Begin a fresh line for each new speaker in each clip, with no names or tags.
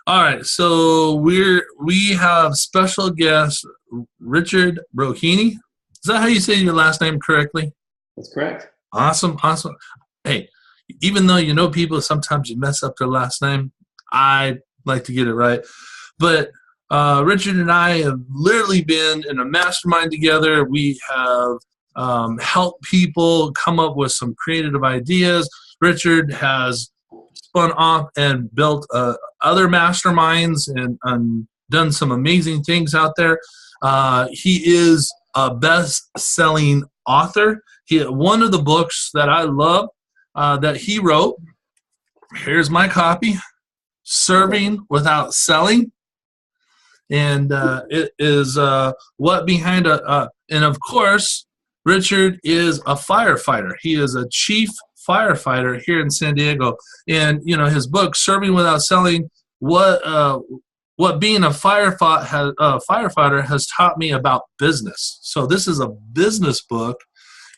All right, so we have special guest Richard Brocchini. Is that how you say your last name correctly?
That's correct.
Awesome, awesome. Hey, even though you know people, sometimes you mess up their last name. I like to get it right. But Richard and I have literally been in a mastermind together. We have helped people come up with some creative ideas. Richard has spun off and built other masterminds and done some amazing things out there. He is a best-selling author. One of the books that I love that he wrote, here's my copy, Serving Without Selling. And it is what behind and of course, Richard is a firefighter. He is a chief firefighter here in San Diego. And, you know, his book, Serving Without Selling, what being a firefighter has taught me about business. So this is a business book,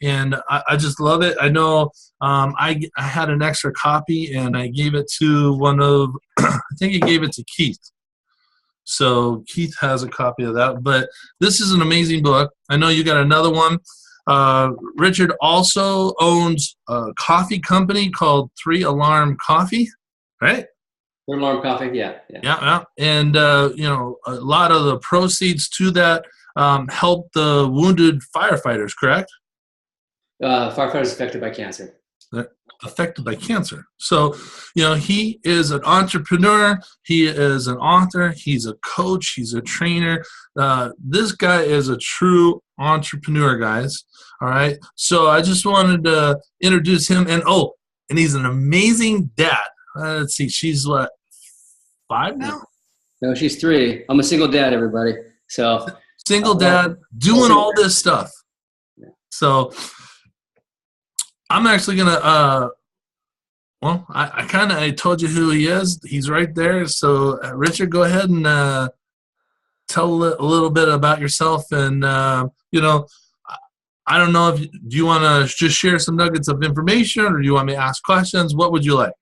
and I just love it. I know I had an extra copy, and I gave it to one of, I think I gave it to Keith. So Keith has a copy of that. But this is an amazing book. I know you got another one. Richard also owns a coffee company called 3 Alarm Coffee, right?
Third alarm coffee, yeah.
Yeah. And, you know, a lot of the proceeds to that help the wounded firefighters, correct?
Firefighters affected by cancer.
Affected by cancer. So, you know, he is an entrepreneur. He is an author. He's a coach. He's a trainer. This guy is a true entrepreneur, guys. All right. So I just wanted to introduce him. And he's an amazing dad. Let's see. She's what, 5 now?
No, she's 3. I'm a single dad, everybody. So
single dad doing all this stuff. So I'm actually gonna I told you who he is. He's right there. So Richard, go ahead and tell a little bit about yourself. And you know, I don't know if do you want to just share some nuggets of information, or do you want me to ask questions? What would you like?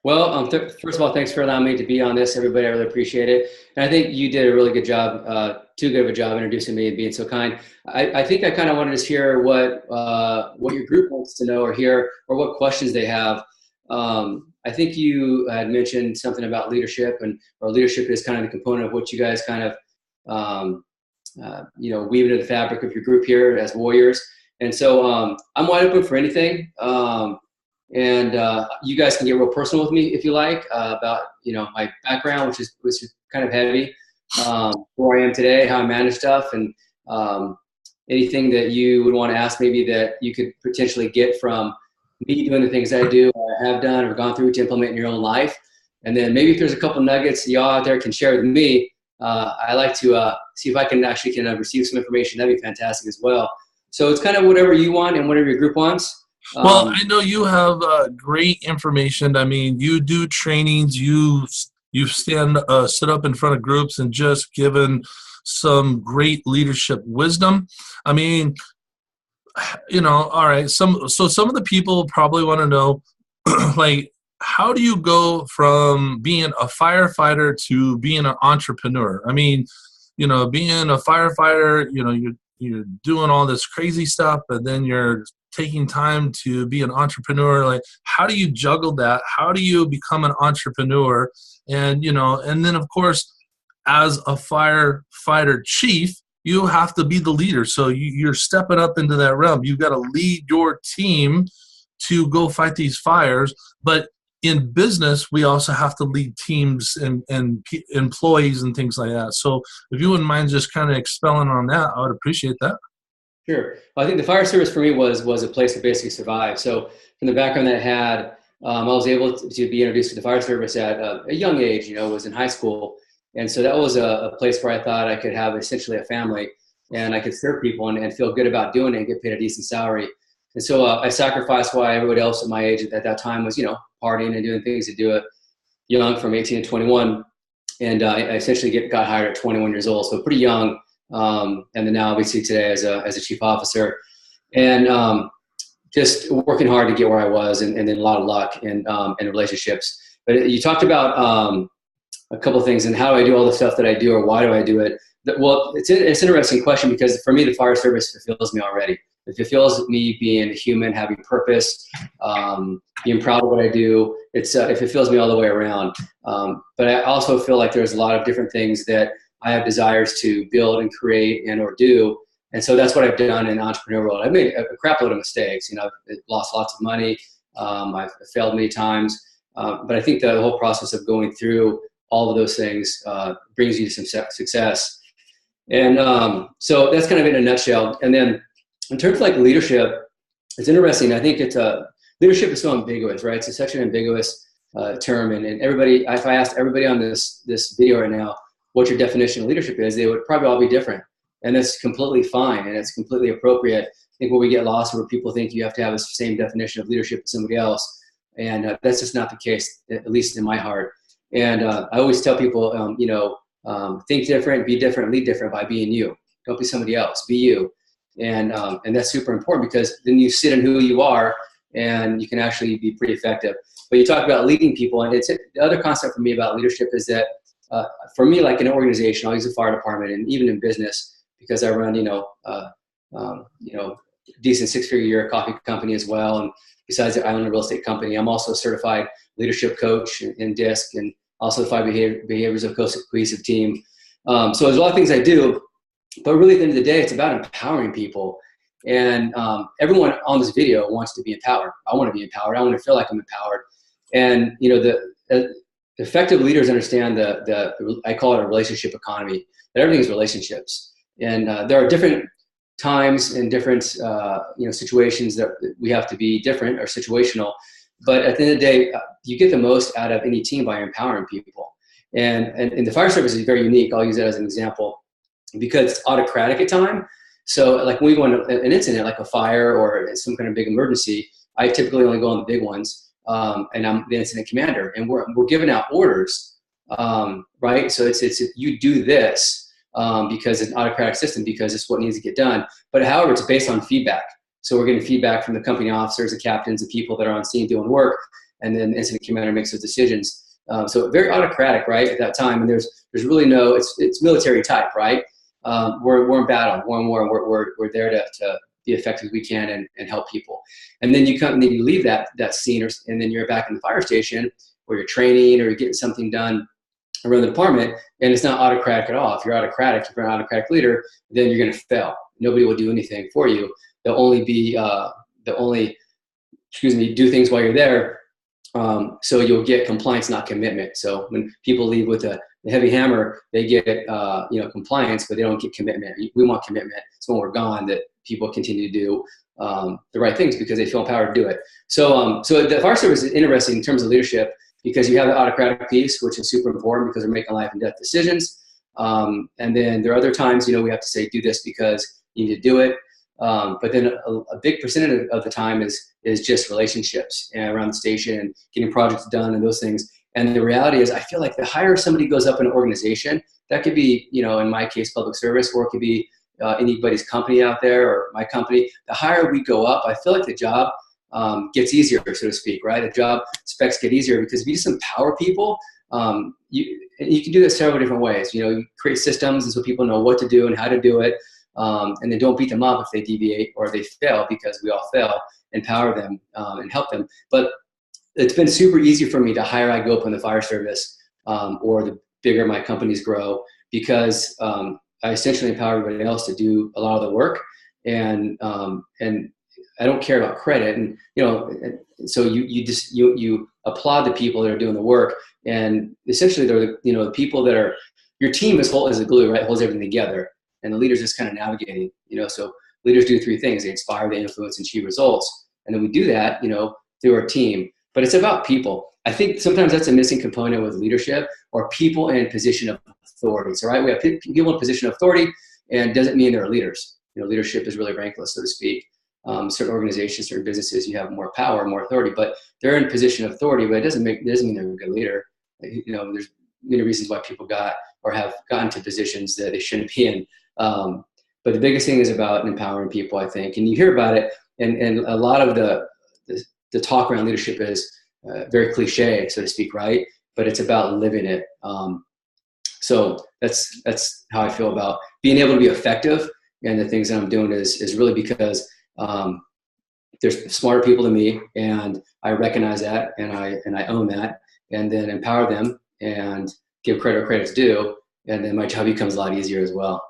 Well, first of all, thanks for allowing me to be on this, everybody. I really appreciate it. And I think you did a really good job, too good of a job introducing me and being so kind. I think I kind of wanted to hear what your group wants to know or hear, or what questions they have. I think you had mentioned something about leadership, or leadership is kind of the component of what you guys kind of, weave into the fabric of your group here as warriors. And so I'm wide open for anything. And you guys can get real personal with me if you like, about, you know, my background, which is kind of heavy, where I am today, how I manage stuff, and anything that you would want to ask maybe that you could potentially get from me doing the things I do, or have done, or gone through to implement in your own life. And then maybe if there's a couple nuggets y'all out there can share with me, I like to see if I can receive some information. That'd be fantastic as well. So it's kind of whatever you want and whatever your group wants.
Well, I know you have great information. I mean, you do trainings. You sit up in front of groups and just given some great leadership wisdom. I mean, you know, all right. Some of the people probably want to know, like, how do you go from being a firefighter to being an entrepreneur? I mean, you know, being a firefighter, you know, you're doing all this crazy stuff, but then you're taking time to be an entrepreneur. Like, how do you juggle that? How do you become an entrepreneur? And, you know, and then of course, as a firefighter chief, you have to be the leader. So you're stepping up into that realm. You've got to lead your team to go fight these fires. But in business, we also have to lead teams and employees and things like that. So if you wouldn't mind just kind of expelling on that, I would appreciate that.
Sure. Well, I think the fire service for me was a place to basically survive. So from the background that I had, I was able to be introduced to the fire service at a young age, you know, was in high school. And so that was a place where I thought I could have essentially a family, and I could serve people and feel good about doing it and get paid a decent salary. And so I sacrificed while everybody else at my age at that time was, you know, partying and doing things to do it young, from 18 to 21. And I essentially got hired at 21 years old. So pretty young. And then now obviously today as a chief officer, and just working hard to get where I was, and then a lot of luck and relationships. But you talked about a couple of things and how do I do all the stuff that I do, or why do I do it? Well, it's an interesting question, because for me, the fire service fulfills me already. It fulfills me being a human, having purpose, being proud of what I do. It fulfills me all the way around. But I also feel like there's a lot of different things that I have desires to build and create and or do. And so that's what I've done in the entrepreneur world. I've made a crap load of mistakes. I've lost lots of money. I've failed many times. But I think the whole process of going through all of those things brings you to some success. And so that's kind of in a nutshell. And then in terms of like leadership, it's interesting. I think leadership is so ambiguous, right? It's such an ambiguous term. And everybody, if I asked everybody on this video right now what your definition of leadership is, they would probably all be different. And that's completely fine, and it's completely appropriate. I think where we get lost, where people think you have to have the same definition of leadership as somebody else, and that's just not the case, at least in my heart. And I always tell people, think different, be different, lead different by being you. Don't be somebody else. Be you, and that's super important, because then you sit in who you are, and you can actually be pretty effective. But you talk about leading people, and the other concept for me about leadership is that for me, like in an organization, I'll use the fire department, and even in business, because I run, decent 6-figure year coffee company as well. And besides that, I own a real estate company. I'm also a certified leadership coach in DISC, and also the 5 behaviors of cohesive team. So there's a lot of things I do, but really at the end of the day, it's about empowering people. And everyone on this video wants to be empowered. I want to be empowered. I want to feel like I'm empowered. And the effective leaders understand I call it a relationship economy, that everything is relationships. And there are different times and different situations that we have to be different or situational. But at the end of the day, you get the most out of any team by empowering people. And the fire service is very unique. I'll use that as an example, because it's autocratic at times. So like when we go into an incident, like a fire or some kind of big emergency, I typically only go on the big ones. And I'm the incident commander, and we're giving out orders, right? So it's you do this. Because it's an autocratic system, because it's what needs to get done. But however, it's based on feedback. So we're getting feedback from the company officers, the captains, the people that are on scene doing work, and then the incident commander makes those decisions. So very autocratic, right, at that time. And there's really no, it's military type, right? We're in battle, we're in war, and we're there to be effective as we can and help people. And then you come and then you leave that scene, and then you're back in the fire station, or you're training, or you're getting something done around the department, and it's not autocratic at all. If you're autocratic, if you're an autocratic leader, then you're going to fail. Nobody will do anything for you. They'll only do things while you're there. So you'll get compliance, not commitment. So when people leave with a heavy hammer, they get compliance, but they don't get commitment. We want commitment. So when we're gone, that people continue to do the right things because they feel empowered to do it. So the fire service is interesting in terms of leadership, because you have the autocratic piece, which is super important because we're making life and death decisions. And then there are other times, we have to say, do this because you need to do it. But then a big percentage of the time is just relationships around the station and getting projects done and those things. And the reality is, I feel like the higher somebody goes up in an organization, that could be, in my case, public service, or it could be anybody's company out there or my company. The higher we go up, I feel like the job gets easier, so to speak, right? The job specs get easier, because if you just empower people, you can do this several different ways. You create systems, and so people know what to do and how to do it. And then don't beat them up if they deviate or they fail, because we all fail. Empower them and help them. But it's been super easy for me the higher I go up in the fire service, or the bigger my companies grow, because I essentially empower everybody else to do a lot of the work, and I don't care about credit. And so you applaud the people that are doing the work, and essentially they're the people that are, your team is the glue, right? Holds everything together, and the leader's just kind of navigating. So leaders do 3 things: they inspire, they influence, and achieve results. And then we do that, through our team. But it's about people. I think sometimes that's a missing component with leadership, or people in position of authority. So, right, we have people in position of authority, and doesn't mean they're leaders. Leadership is really rankless, so to speak. Certain organizations, certain businesses, you have more power, more authority, but they're in position of authority, but it doesn't mean they're a good leader. There's many reasons why people have gotten to positions that they shouldn't be in. But the biggest thing is about empowering people, I think. And you hear about it, and a lot of the talk around leadership is very cliche, so to speak, right? But it's about living it. So that's how I feel about being able to be effective. And the things that I'm doing is really because there's smarter people than me, and I recognize that, and I own that, and then empower them and give credit where credit's due, and then my job becomes a lot easier as well.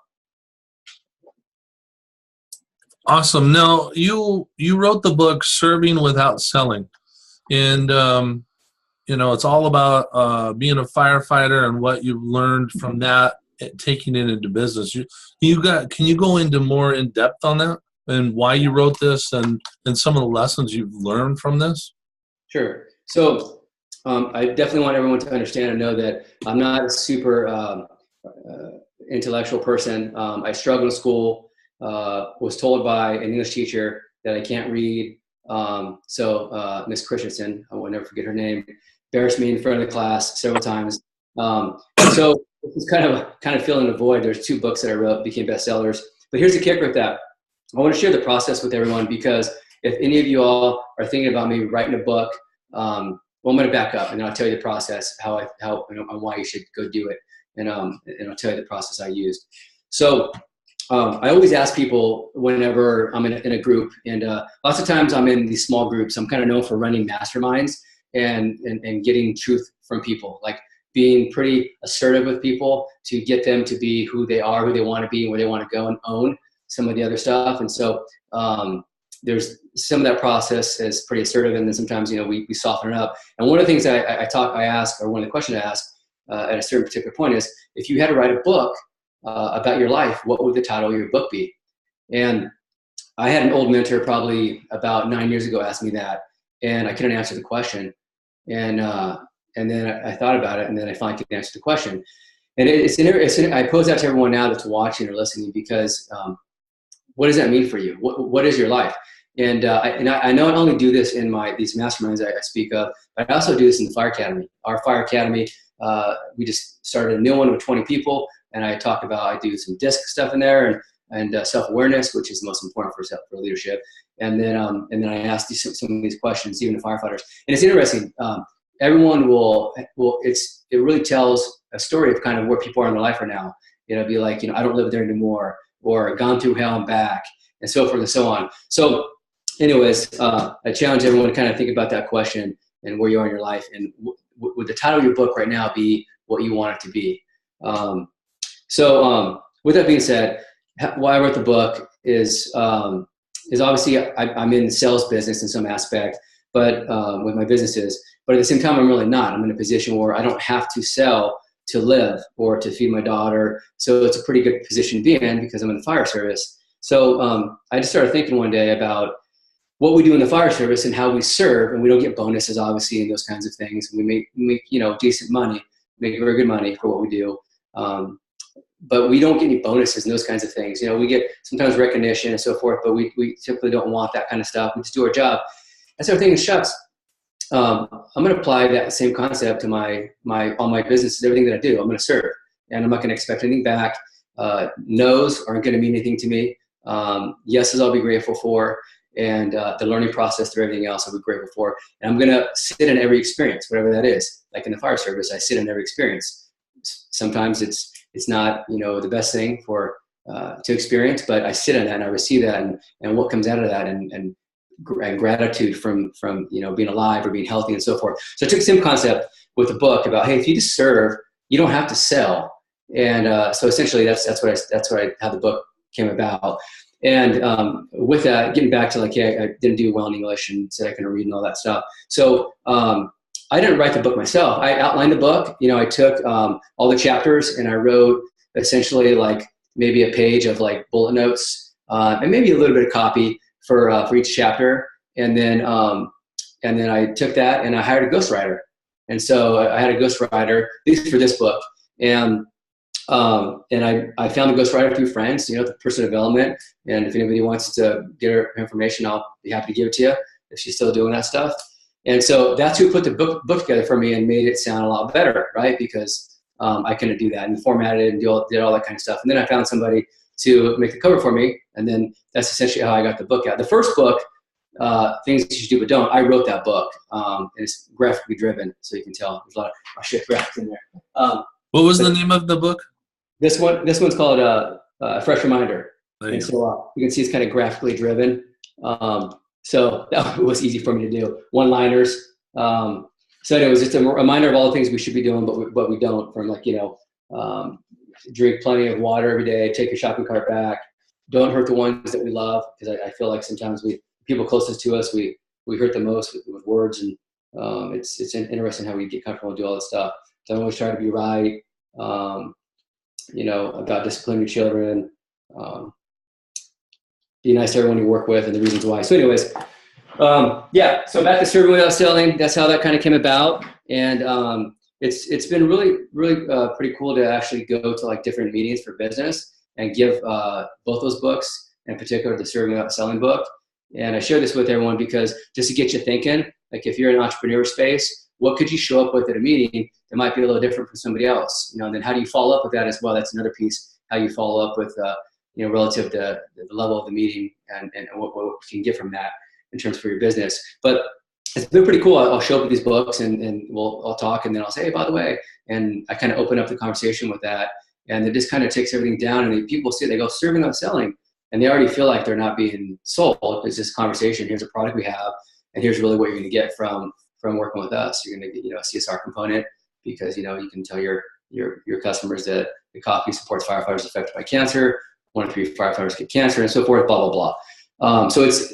Awesome. Now, you wrote the book Serving Without Selling, and it's all about being a firefighter and what you've learned from that, taking it into business. Can you go into more in depth on that and why you wrote this and some of the lessons you've learned from this?
Sure. So I definitely want everyone to understand and know that I'm not a super intellectual person. I struggled in school, was told by an English teacher that I can't read. So Miss Christensen, I will never forget her name, embarrassed me in front of the class several times. So it was kind of filling a void. There's 2 books that I wrote, became bestsellers. But here's the kicker with that. I want to share the process with everyone, because if any of you all are thinking about maybe writing a book, well, I'm going to back up and I'll tell you the process, how and why you should go do it. And I'll tell you the process I used. So I always ask people whenever I'm in a group, and lots of times I'm in these small groups. I'm kind of known for running masterminds and getting truth from people, like being pretty assertive with people to get them to be who they are, who they want to be, and where they want to go, and own some of the other stuff. And so there's some of that process is pretty assertive, and then sometimes we soften it up. And one of the things I ask, or one of the questions I ask at a certain particular point is, if you had to write a book about your life, what would the title of your book be? And I had an old mentor probably about 9 years ago ask me that, and I couldn't answer the question. And then I thought about it, and then I finally could answer the question. And I pose that to everyone now that's watching or listening, because what does that mean for you? What is your life? And I not only do this in these masterminds I speak of, but I also do this in the Fire Academy. Our Fire Academy, we just started a new one with 20 people, and I do some DISC stuff in there, and self-awareness, which is the most important for leadership. And then I ask some of these questions, even to firefighters. And it's interesting. Everyone it really tells a story of kind of where people are in their life right now. It'll be like, I don't live there anymore, or gone through hell and back, and so forth and so on. So anyways, I challenge everyone to kind of think about that question and where you are in your life, and would the title of your book right now be what you want it to be? So with that being said, why I wrote the book is obviously I'm in the sales business in some aspect, but with my businesses, but at the same time, I'm really not. I'm in a position where I don't have to sell to live or to feed my daughter. So it's a pretty good position to be in, because I'm in the fire service. So I just started thinking one day about what we do in the fire service and how we serve, and we don't get bonuses, obviously, and those kinds of things. We make decent money, make very good money for what we do. But we don't get any bonuses and those kinds of things. We get sometimes recognition and so forth, but we typically don't want that kind of stuff. We just do our job. And so I'm thinking, shucks, I'm going to apply that same concept to all my businesses, everything that I do. I'm going to serve, and I'm not going to expect anything back. No's aren't going to mean anything to me. Yeses I'll be grateful for, and the learning process through everything else I'll be grateful for. And I'm going to sit in every experience, whatever that is. Like in the fire service, I sit in every experience. Sometimes it's not the best thing to experience, but I sit in that and I receive that, and what comes out of that, and gratitude from being alive or being healthy and so forth. So I took the same concept with the book about, hey, if you just serve, you don't have to sell. And so essentially that's how the book came about. And with that, getting back to I didn't do well in English and said I couldn't read and all that stuff. So I didn't write the book myself. I outlined the book. I took all the chapters and I wrote essentially maybe a page of bullet notes and maybe a little bit of copy for each chapter. And then I took that and I hired a ghostwriter. And so I had a ghostwriter, at least for this book. And I found the ghostwriter through friends, the personal development. And if anybody wants to get her information, I'll be happy to give it to you if she's still doing that stuff. And so that's who put the book together for me and made it sound a lot better, right? Because I couldn't do that, and formatted it and did all that kind of stuff. And then I found somebody to make the cover for me, and then that's essentially how I got the book out. The first book, Things You Should Do But Don't, I wrote that book, and it's graphically driven, so you can tell there's a lot of shit graphics in there.
What was the
But
name of the book?
this one's called a Fresh Reminder.
There
And
you go.
so you can see it's kind of graphically driven. So that was easy for me to do. One-liners. So anyways, it's a reminder of all the things we should be doing, but we don't. From like, drink plenty of water every day, take your shopping cart back, don't hurt the ones that we love, because I feel like sometimes people closest to us, we hurt the most with words, and it's interesting how we get comfortable and do all that stuff. Don't always try to be right. About disciplining your children, be nice to everyone you work with, and the reasons why. So anyways, so back to serving without selling. That's how that kind of came about. And it's been really, really pretty cool to actually go to like different meetings for business and give both those books, in particular the Serving Without Selling book. And I share this with everyone because just to get you thinking, like if you're in an entrepreneur space, what could you show up with at a meeting that might be a little different from somebody else? And then how do you follow up with that as well? That's another piece, how you follow up with, relative to the level of the meeting and what you can get from that in terms for your business. But it's been pretty cool. I'll show up with these books and I'll talk, and then I'll say, hey, by the way, and I kind of open up the conversation with that. And it just kind of takes everything down, and people see, they go, serving without selling. And they already feel like they're not being sold. It's this conversation. Here's a product we have, and here's really what you're going to get from working with us. You're going to get, a CSR component, because, you can tell your customers that the coffee supports firefighters affected by cancer. 1 in 3 firefighters get cancer, and so forth, blah, blah, blah. So it's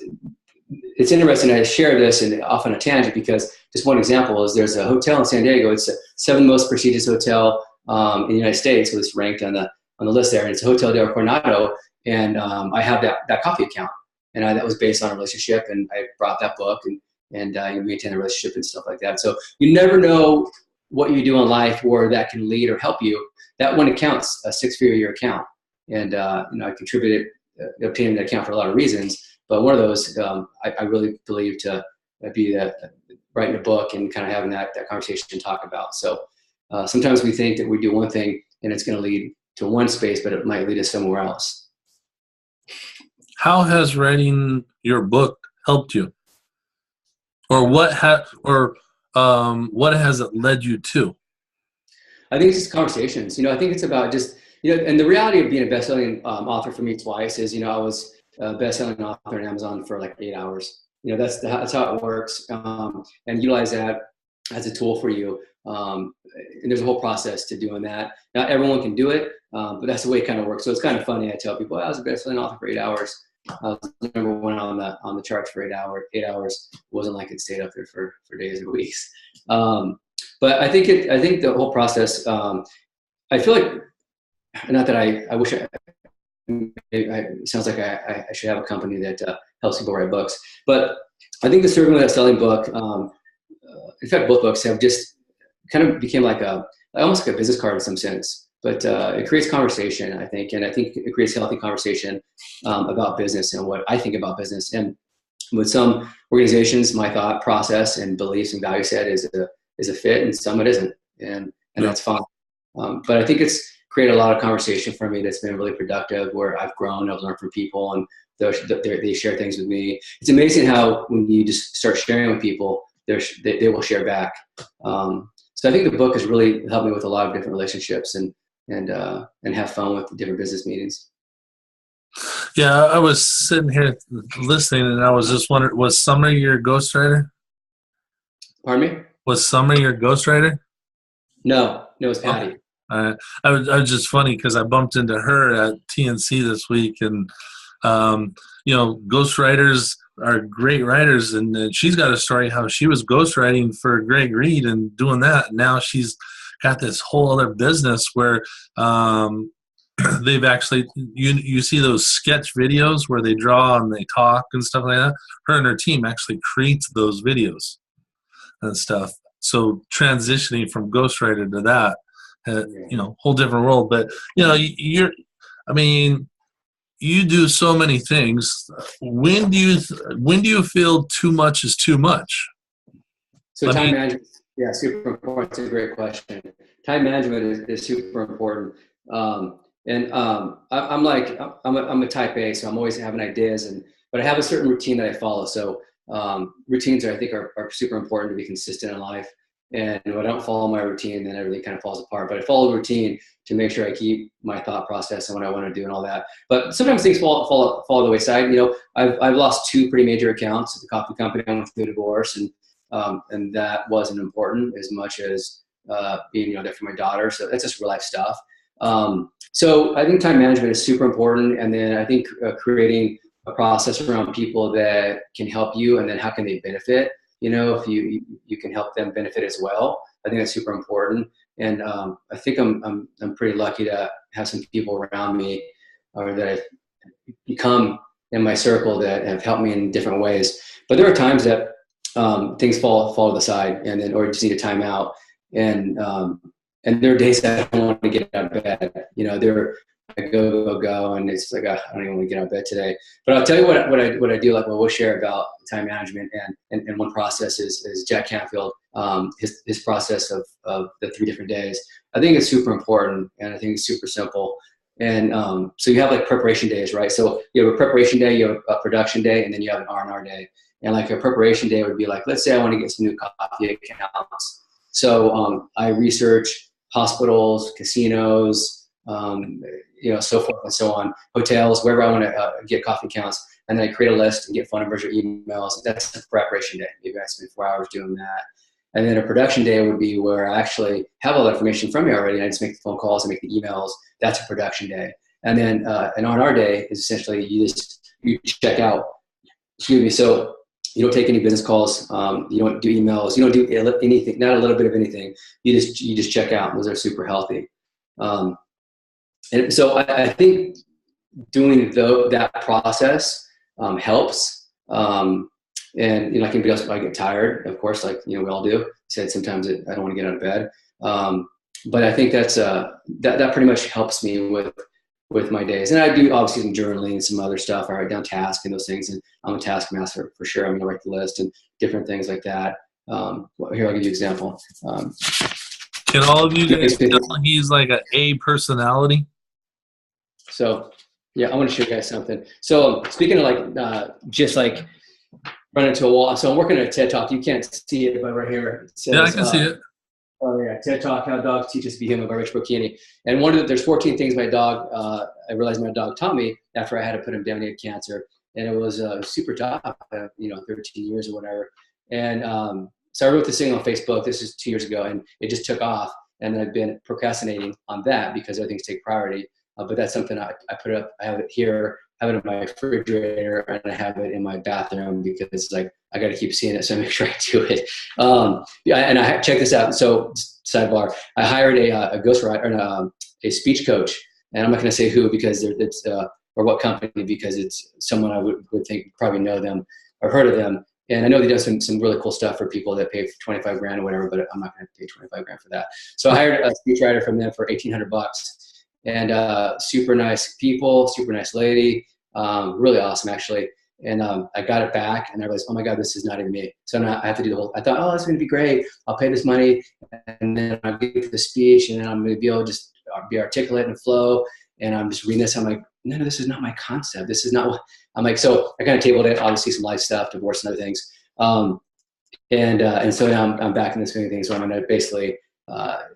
interesting. I share this and off on a tangent because just one example is there's a hotel in San Diego. It's the 7th most prestigious hotel in the United States. So it's ranked on the list there. And it's a Hotel del Coronado. And I have that coffee account. And that was based on a relationship. And I brought that book and you maintain a relationship and stuff like that. So you never know what you do in life where that can lead or help you. That one account's a 6-figure account. And, I contributed obtaining that account for a lot of reasons. But one of those, I really believe to be writing a book and kind of having that conversation to talk about. So sometimes we think that we do one thing and it's going to lead to one space, but it might lead us somewhere else.
How has writing your book helped you? Or what has it led you to?
I think it's just conversations. I think it's about just, and the reality of being a best-selling author for me twice is, I was best-selling author on Amazon for like 8 hours. That's how it works, and utilize that as a tool for you. And there's a whole process to doing that. Not everyone can do it, but that's the way it kind of works. So it's kind of funny. I tell people, I was a best-selling author for 8 hours. I was #1 on the charts for 8 hours. 8 hours. It wasn't like it stayed up there for days or weeks. But I think the whole process. I feel like, not that I wish it sounds like I should have a company that helps people write books. But I think the Serving Without Selling book, in fact, both books have just kind of became like almost like a business card in some sense. But it creates conversation, I think, and I think it creates healthy conversation about business and what I think about business. And with some organizations, my thought process and beliefs and value set is a fit, and some it isn't, and that's fine. But I think it's created a lot of conversation for me that's been really productive, where I've grown, I've learned from people, and they share things with me. It's amazing how when you just start sharing with people, they will share back. So I think the book has really helped me with a lot of different relationships and have fun with different business meetings.
Yeah, I was sitting here listening, and I was just wondering, was Summer your ghostwriter?
Pardon me?
Was Summer your ghostwriter?
No, it was Patty.
Okay. I was just funny because I bumped into her at TNC this week, and ghostwriters are great writers, and she's got a story how she was ghostwriting for Greg Reed and doing that. And now she's got this whole other business where they've actually you see those sketch videos where they draw and they talk and stuff like that. Her and her team actually creates those videos and stuff. So transitioning from ghostwriter to that, whole different world. But you do so many things. When do you feel too much is too much?
So time management, super important. It's a great question. Time management is super important. I'm a type A, so I'm always having ideas, but I have a certain routine that I follow. So routines I think are super important to be consistent in life. And if I don't follow my routine, then everything kind of falls apart. But I follow the routine to make sure I keep my thought process and what I want to do and all that. But sometimes things fall to the wayside. You know, I've lost two pretty major accounts at the coffee company. I went through a divorce, and that wasn't important as much as being, you know, there for my daughter. So that's just real life stuff. So I think time management is super important. And then I think creating a process around people that can help you, and then how can they benefit? You know, if you can help them benefit as well, I think that's super important. And I think I'm pretty lucky to have some people around me, or that I've become in my circle, that have helped me in different ways. But there are times that things fall to the side, and then, or just need a timeout. And there are days that I don't want to get out of bed. You know, I go, and it's like, I don't even want to get out of bed today. But I'll tell you what I do like. What we'll share about time management, and one process is Jack Canfield, his process of the 3 different days. I think it's super important, and I think it's super simple. And so you have like preparation days, right? So you have a preparation day, you have a production day, and then you have an R&R day. And like a preparation day would be like, let's say I want to get some new coffee accounts. So I research hospitals, casinos, you know, so forth and so on, hotels, wherever I want to get coffee accounts. And then I create a list and get phone numbers or emails. That's the preparation day. Maybe I spend 4 hours doing that. And then a production day would be where I actually have all the information from you already, and I just make the phone calls and make the emails. That's a production day. And then an R&R day is essentially you check out. Excuse me. So you don't take any business calls. You don't do emails. You don't do anything. Not a little bit of anything. You just check out. Those are super healthy. And so I think doing that process helps. And you know, like anybody else, I get tired, of course, like, you know, we all do. I said sometimes I don't want to get out of bed. But I think that pretty much helps me with my days. And I do obviously some journaling and some other stuff. I write down tasks and those things, and I'm a task master for sure. I'm gonna write the list and different things like that. Here, I'll give you an example.
Can all of you guys tell he's like an A personality?
So yeah, I want to show you guys something. So speaking of like just like run into a wall. So I'm working at a TED Talk. You can't see it, but right here it says,
yeah, I can see it.
Oh yeah, TED Talk: How Dogs Teach Us to Be Human by Rich Brocchini. And there's 14 things my dog. I realized my dog taught me after I had to put him down. He had cancer, and it was super tough. 13 years or whatever. And so I wrote this thing on Facebook. This is 2 years ago, and it just took off. And I've been procrastinating on that because other things take priority. But that's something I put up. I have it here. I have it in my refrigerator, and I have it in my bathroom because it's like I got to keep seeing it, so I make sure I do it. Yeah, and I check this out. So sidebar, I hired a ghostwriter, a speech coach, and I'm not going to say who because it's or what company, because it's someone I would think probably know them or heard of them. And I know they do some really cool stuff for people that pay 25 grand or whatever, but I'm not going to pay 25 grand for that. So I hired a speechwriter from them for $1,800. And super nice people, super nice lady, really awesome actually. And I got it back, and I realized, oh my God, this is not even me. So now I have to do the whole. I thought, oh, it's going to be great. I'll pay this money, and then I'll get the speech, and then I'm going to be able to just be articulate and flow. And I'm just reading this. I'm like, no, this is not my concept. This is not what I'm like. So I kind of tabled it. Obviously, some life stuff, divorce, and other things. And so now I'm back in this swing of things. So I'm going to basically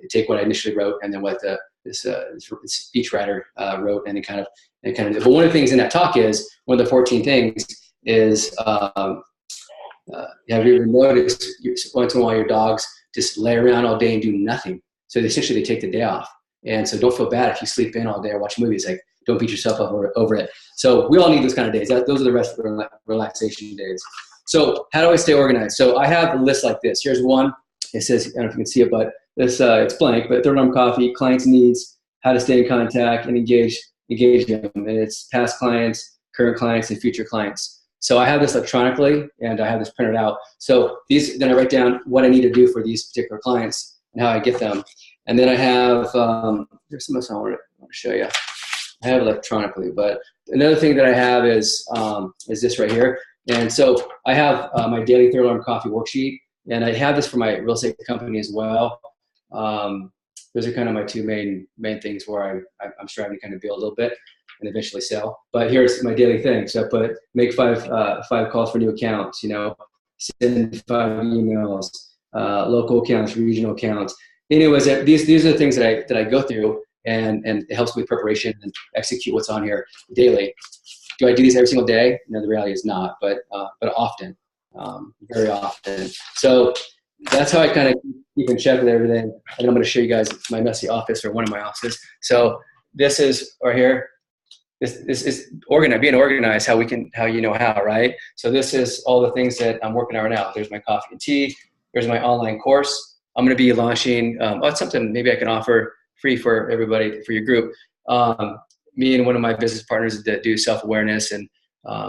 take what I initially wrote, and then what this speechwriter wrote, and kind of. But one of the things in that talk is one of the 14 things is have you ever noticed once in a while your dogs just lay around all day and do nothing? So essentially they take the day off, and so don't feel bad if you sleep in all day or watch movies. Like, don't beat yourself up over it. So we all need those kind of days. Those are the rest of the relaxation days. So how do I stay organized? So I have a list like this. Here's one. It says, I don't know if you can see it, but this it's blank. But Third Arm Coffee, clients' needs, how to stay in contact and engage them. And it's past clients, current clients, and future clients. So I have this electronically, and I have this printed out. So then I write down what I need to do for these particular clients and how I get them. And then I have, there's something else I want to show you. I have electronically, but another thing that I have is this right here. And so I have my daily Third Arm Coffee worksheet, and I have this for my real estate company as well. Those are kind of my two main things where I'm striving to kind of build a little bit and eventually sell. But here's my daily thing. So I put make five calls for new accounts, send 5 emails, local accounts, regional accounts. Anyways, these are the things that I go through, and it helps me with preparation and execute what's on here daily. Do I do these every single day? No, the reality is not, but often, very often. So that's how I kind of keep in check with everything. And I'm going to show you guys my messy office, or one of my offices. So this is right here. This is organized, being organized, how you know how, right? So this is all the things that I'm working on right now. There's my coffee and tea. There's my online course. I'm going to be launching, it's something maybe I can offer free for everybody, for your group. Me and one of my business partners that do self-awareness and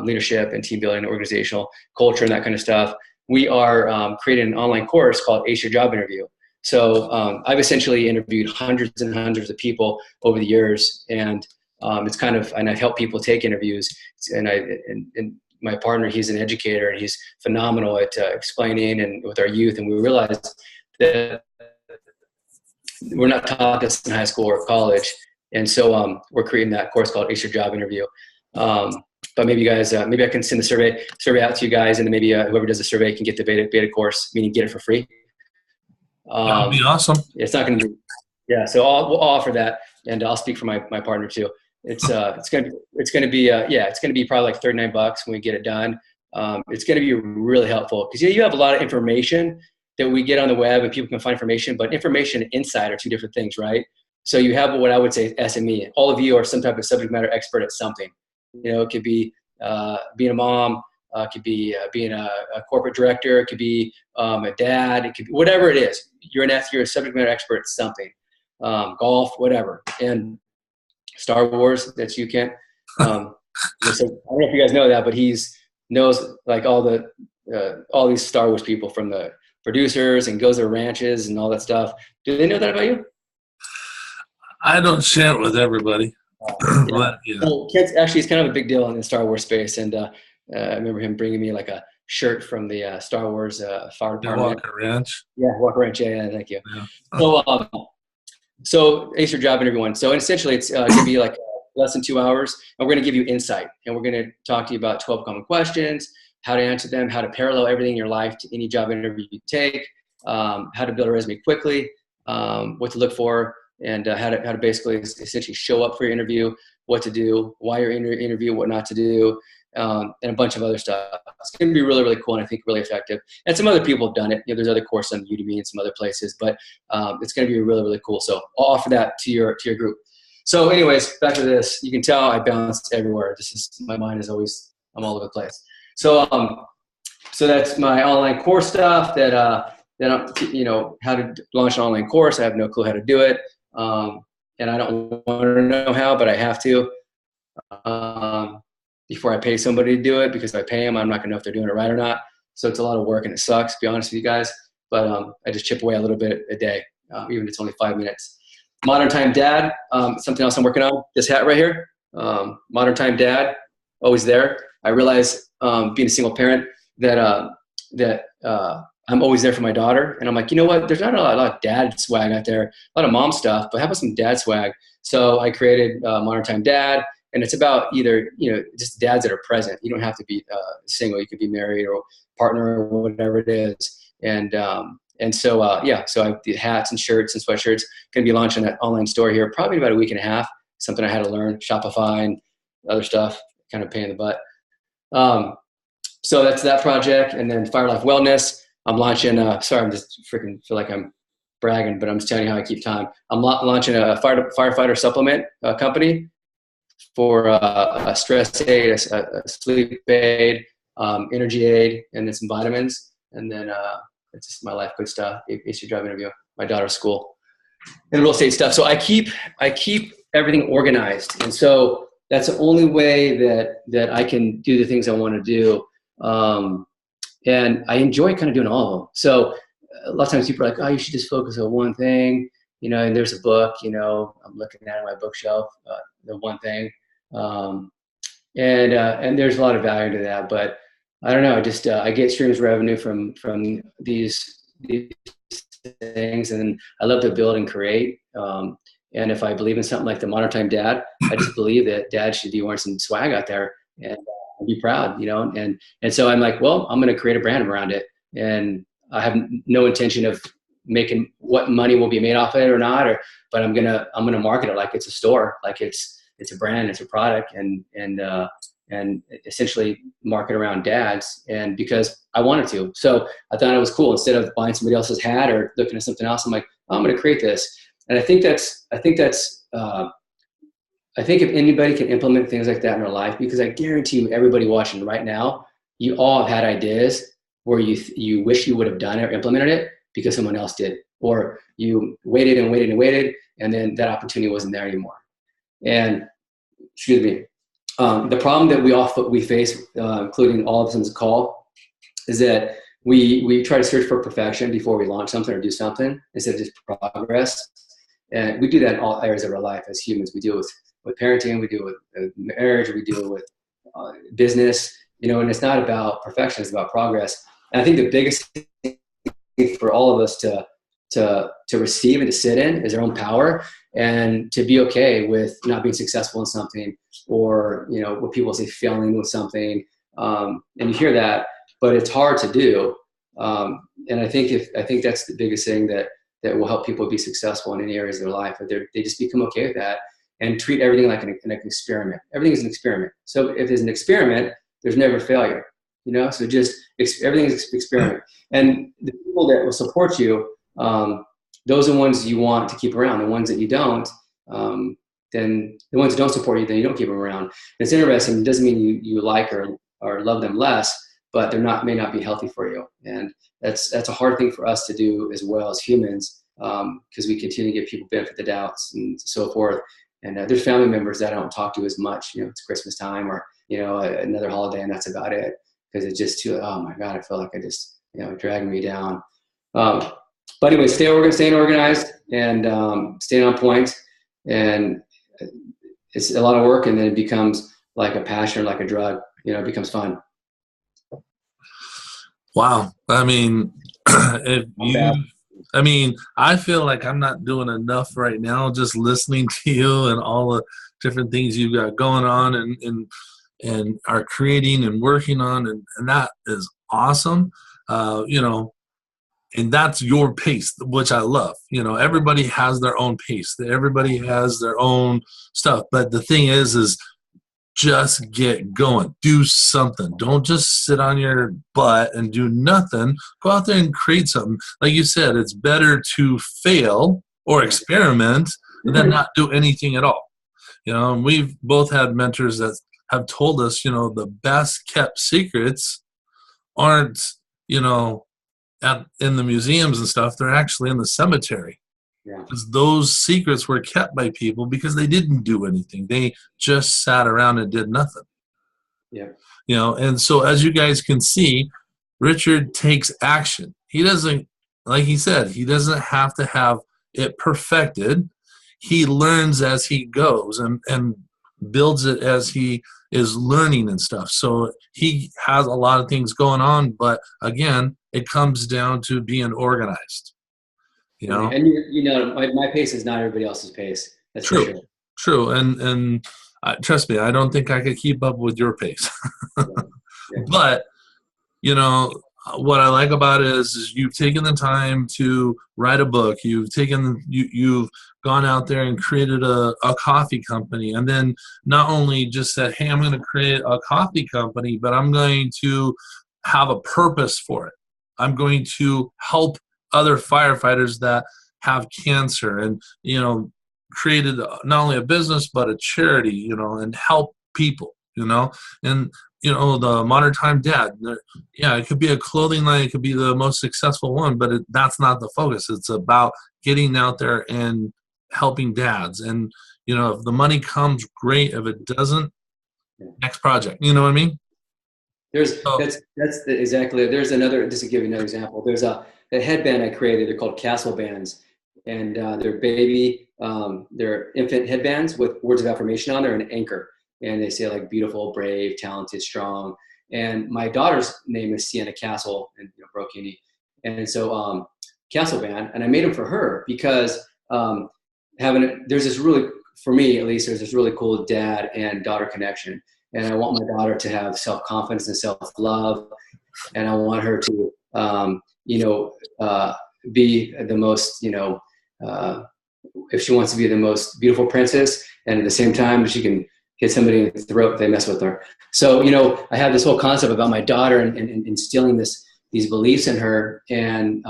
leadership and team building and organizational culture and that kind of stuff, we are creating an online course called Ace Your Job Interview. So I've essentially interviewed hundreds and hundreds of people over the years, and it's kind of, and I've helped people take interviews, and my partner, he's an educator, and he's phenomenal at explaining and with our youth. And we realized that we're not taught this in high school or college. And so we're creating that course called Ace Your Job Interview. But maybe you guys, maybe I can send the survey out to you guys, and then maybe whoever does the survey can get the beta course, meaning get it for free.
That would be awesome.
It's not going to be, yeah. So we'll offer that, and I'll speak for my partner too. It's going to be probably like $39 when we get it done. It's going to be really helpful because you have a lot of information that we get on the web, and people can find information, but information and insight are two different things, right? So you have what I would say SME. All of you are some type of subject matter expert at something. You know, it could be being a mom, it could be being a corporate director, it could be a dad, it could be whatever it is. You're a subject matter expert at something, golf, whatever. And Star Wars, that's you, Kent. So, I don't know if you guys know that, but knows like all these Star Wars people, from the producers, and goes to ranches and all that stuff. Do they know that about you?
I don't share it with everybody.
Yeah.
But, you know.
Well, Kent's actually, he's kind of a big deal in the Star Wars space, and I remember him bringing me like a shirt from the Star Wars fire department.
Walker Ranch.
Yeah, Walker Ranch. Yeah, thank you.
Yeah.
So Ace Your Job Interview one. So essentially, it's going to be like less than 2 hours, and we're going to give you insight, and we're going to talk to you about 12 common questions, how to answer them, how to parallel everything in your life to any job interview you take, how to build a resume quickly, what to look for, and how to basically essentially show up for your interview, what to do, why you're in your interview, what not to do, and a bunch of other stuff. It's going to be really, really cool, and I think really effective. And some other people have done it. You know, there's other courses on Udemy and some other places, but it's going to be really, really cool. So I'll offer that to your group. So anyways, back to this. You can tell I bounced everywhere. My mind is always, I'm all over the place. So that's my online course stuff that I'm, you know, how to launch an online course. I have no clue how to do it. And I don't want to know how, but I have to before I pay somebody to do it, because if I pay them, I'm not going to know if they're doing it right or not. So it's a lot of work, and it sucks, to be honest with you guys. But I just chip away a little bit a day, even if it's only 5 minutes. Modern Time Dad, something else I'm working on. This hat right here, Modern Time Dad, always there. I realize being a single parent that I'm always there for my daughter. And I'm like, you know what? There's not a lot of dad swag out there, a lot of mom stuff, but how about some dad swag? So I created Modern Time Dad, and it's about either, you know, just dads that are present. You don't have to be single. You could be married or partner or whatever it is. And so so I did hats and shirts and sweatshirts. Going to be launching that online store here probably about a week and a half. Something I had to learn, Shopify and other stuff, kind of pain in the butt. So that's that project. And then Fire Life Wellness. I'm launching, sorry, I'm just freaking feel like I'm bragging, but I'm just telling you how I keep time. I'm launching a firefighter supplement company for a stress aid, a sleep aid, energy aid, and then some vitamins. And then it's just my life good stuff. Ace Your Job Interview, my daughter's school, and real estate stuff. So I keep everything organized. And so that's the only way that I can do the things I want to do. And I enjoy kind of doing all of them. So a lot of times people are like, oh, you should just focus on one thing, you know, and there's a book, you know, I'm looking at on my bookshelf, the one thing. And there's a lot of value to that, but I don't know, just, I get streams of revenue from these things, and I love to build and create. And if I believe in something like the Modern Time Dad, I just believe that dad should be wearing some swag out there and be proud, you know? And so I'm like, well, I'm going to create a brand around it. And I have no intention of making what money will be made off of it or not, but I'm gonna market it like it's a store, like it's a brand, it's a product, and essentially market around dads, and because I wanted to. So I thought it was cool. Instead of buying somebody else's hat or looking at something else, I'm like, oh, I'm going to create this. And I think if anybody can implement things like that in their life, because I guarantee you, everybody watching right now, you all have had ideas where you wish you would have done it or implemented it because someone else did, or you waited and waited and waited, and then that opportunity wasn't there anymore. And excuse me. The problem that we face, including all of us on this call, is that we try to search for perfection before we launch something or do something instead of just progress. And we do that in all areas of our life as humans. We deal with parenting, we deal with marriage, we deal with business, and it's not about perfection, it's about progress. And I think the biggest thing for all of us to receive and to sit in is our own power, and to be okay with not being successful in something, or what people say, failing with something. And you hear that, but it's hard to do. And I think that's the biggest thing that will help people be successful in any areas of their life. They just become okay with that and treat everything like an experiment. Everything is an experiment. So if there's an experiment, there's never failure. So just everything is experiment. And the people that will support you, those are the ones you want to keep around. The ones that you don't, then the ones that don't support you, then you don't keep them around. And it's interesting. It doesn't mean you like or love them less, but may not be healthy for you. And that's a hard thing for us to do as well as humans, because we continue to give people benefit of the doubts and so forth. And there's family members that I don't talk to as much. It's Christmas time or another holiday, and that's about it. Because it's just too, oh my God, I feel like I just, dragging me down. But anyway, staying organized and staying on point. And it's a lot of work, and then it becomes like a passion, like a drug. It becomes fun.
Wow. I mean, I feel like I'm not doing enough right now just listening to you and all the different things you've got going on and are creating and working on, and that is awesome. And that's your pace, which I love. Everybody has their own pace. Everybody has their own stuff. But the thing is just get going. Do something. Don't just sit on your butt and do nothing. Go out there and create something. Like you said, it's better to fail or experiment than not do anything at all. And we've both had mentors that have told us, the best kept secrets aren't, in the museums and stuff. They're actually in the cemetery.
Yeah.
Because those secrets were kept by people because they didn't do anything. They just sat around and did nothing.
Yeah.
And so as you guys can see, Richard takes action. He doesn't, like he said, he doesn't have to have it perfected. He learns as he goes and builds it as he is learning and stuff. So he has a lot of things going on, but again, it comes down to being organized.
And my pace is not everybody else's pace. That's
true.
For sure.
True. And trust me, I don't think I could keep up with your pace. Yeah. But what I like about it is you've taken the time to write a book. You've gone out there and created a coffee company, and then not only just said, hey, I'm going to create a coffee company, but I'm going to have a purpose for it. I'm going to help other firefighters that have cancer, and created not only a business but a charity, and help people, and the Modern Time Dad. Yeah, it could be a clothing line, it could be the most successful one, but that's not the focus. It's about getting out there and helping dads. And if the money comes, great. If it doesn't, next project. You know what I mean?
Exactly. There's another, just to give you another example. There's a headband I created. They're called Castle bands, and they're infant headbands with words of affirmation on there and an anchor. And they say like beautiful, brave, talented, strong. And my daughter's name is Sienna Castle, and Brocchini. And so Castle band, and I made them for her because there's this really, for me at least, there's this really cool dad and daughter connection. And I want my daughter to have self-confidence and self-love. And I want her to you know, be the most, you know, if she wants to be the most beautiful princess, and at the same time she can hit somebody in the throat if they mess with her. So, you know, I have this whole concept about my daughter and instilling these beliefs in her. And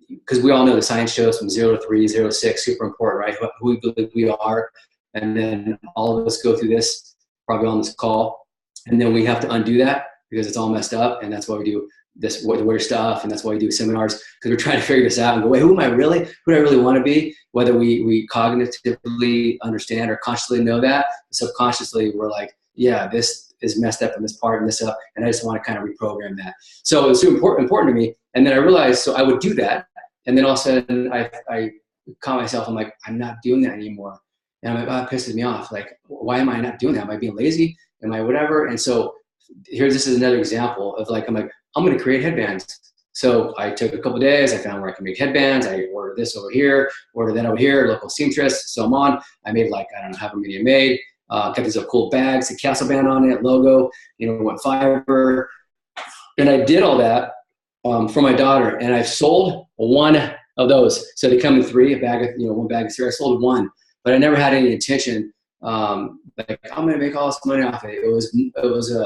because we all know the science shows from 0 to 3, 0 to 6, super important, right? Who we believe we are. And then all of us go through this, probably on this call. And then we have to undo that because it's all messed up. And that's why we do this weird stuff. And that's why we do seminars, because we're trying to figure this out and go, wait, who am I really? Who do I really want to be? Whether we cognitively understand or consciously know that, subconsciously we're like, yeah, this is messed up in this part and this up. And I just want to kind of reprogram that. So it's super important to me. And then I realized, so I would do that. And then all of a sudden I caught myself, I'm like, I'm not doing that anymore. And I'm like, oh, it pisses me off. Like, why am I not doing that? Am I being lazy? Am I whatever? And so this is another example of like, I'm like, I'm going to create headbands. So I took a couple of days. I found where I can make headbands. I ordered this over here, ordered that over here, local seamstress, so on. I made like, I don't know, however many I made. Got these cool bags, a castle band on it, logo, you know, what fiber. And I did all that for my daughter. And I've sold one of those. So they come in 3, a bag of, you know, 1 bag of 3. I sold 1, but I never had any intention. Like, I'm going to make all this money off it. It was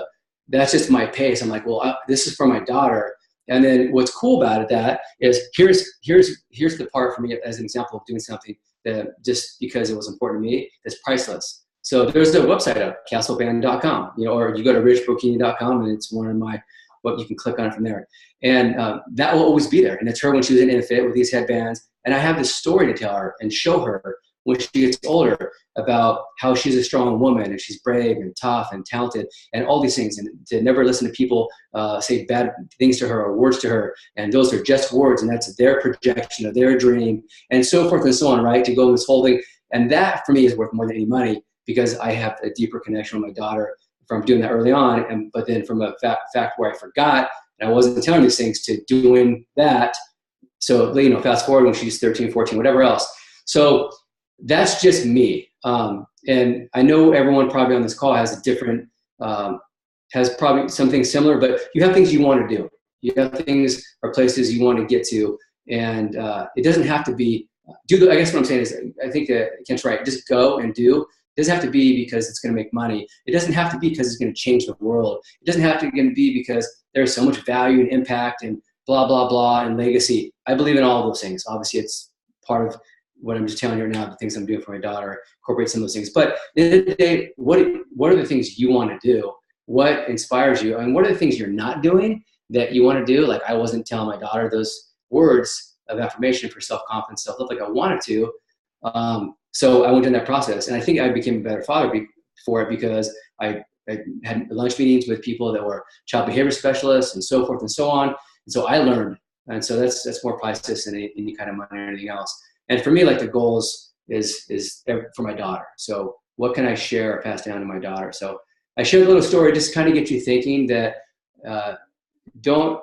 that's just my pace. I'm like, well, this is for my daughter. And then what's cool about it, that is, here's the part for me as an example of doing something that just because it was important to me, that's priceless. So there's the website up, castleband.com, you know, or you go to richbrocchini.com and it's one of my, what you can click on it from there. And that will always be there. And it's her when she was an infant with these headbands. And I have this story to tell her and show her when she gets older about how she's a strong woman and she's brave and tough and talented and all these things, and to never listen to people say bad things to her or words to her. And those are just words, and that's their projection of their dream, and so forth and so on, right? To go in this whole thing. And that for me is worth more than any money, because I have a deeper connection with my daughter from doing that early on. But then from a fact where I forgot and I wasn't telling these things to doing that. So, you know, fast forward when she's 13, 14, whatever else. So that's just me. And I know everyone probably on this call has a different, has probably something similar, but you have things you want to do. You have things or places you want to get to. And it doesn't have to be, I guess what I'm saying is, I think that Kent's right, just go and do. It doesn't have to be because it's going to make money. It doesn't have to be because it's going to change the world. It doesn't have to be because there's so much value and impact and blah, blah, blah, and legacy. I believe in all of those things. Obviously, it's part of what I'm just telling you right now, the things I'm doing for my daughter, incorporate some of those things. But at the end of the day, what are the things you want to do? What inspires you? And what are the things you're not doing that you want to do? Like, I wasn't telling my daughter those words of affirmation for self-confidence, self-love like I wanted to. So I went in that process, and I think I became a better father for it, because I had lunch meetings with people that were child behavior specialists and so forth and so on. And so I learned. And so that's more priceless than any kind of money or anything else. And for me, like, the goals is for my daughter. So what can I share or pass down to my daughter? So I shared a little story just to kind of get you thinking that don't